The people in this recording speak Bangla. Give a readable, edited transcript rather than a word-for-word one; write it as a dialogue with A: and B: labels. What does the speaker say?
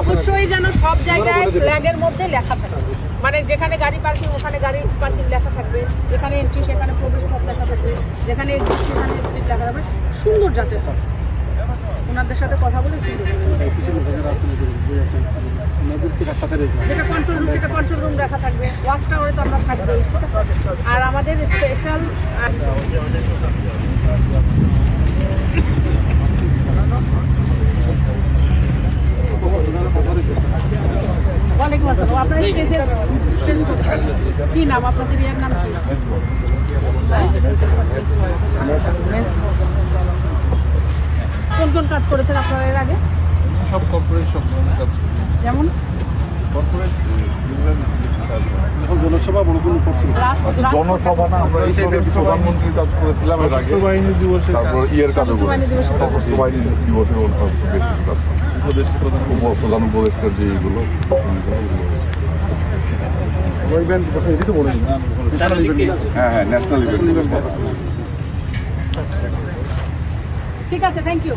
A: অবশ্যই যেন সব জায়গায় ফ্ল্যাগের মধ্যে লেখা থাকে, মানে যেখানে গাড়ি পার্কিং ওখানে গাড়ি পার্কিং লেখা থাকবে, যেখানে এন্ট্রি সেখানে প্রবেশ পথ লেখা থাকবে, যেখানে এক্সিট সেখানে এক্সিট লেখা থাকবে, সুন্দর যাতে হয়। ওনাদের সাথে কথা বলে যেটা কন্ট্রোল রুম সেটা কন্ট্রোল রুম রাখা থাকবে, ওয়াচ টাওয়ারে তো আমরা থাকবোই। আর আমাদের স্পেশাল ওয়ালাইকুম আসসালাম। আপনার স্টেজ করছেন কি নাম? আপনাদের ইয়ার নাম কি? কোন কোন কাজ করেছেন আপনারা এর আগে?
B: সব কর্পোরেট সব কাজ,
A: যেমন
B: কর্পোরেট
C: জনসভা বড় কোনো করছিল
B: জনসভা না, আমরা এই প্রধানমন্ত্রীর কাজ করেছিলাম এর আগে, বাহিনী দিবসে, তারপর ইয়ের কাজ
A: সশস্ত্র বাহিনী দিবসের কাজ।
B: সশস্ত্র বাহিনী দিবসের বেশ কিছু কাজ, প্রধান উপদেষ্টার যে এগুলো হ্যাঁ হ্যাঁ ন্যাশনাল ইভেন্ট।
A: ঠিক আছে, থ্যাংক ইউ।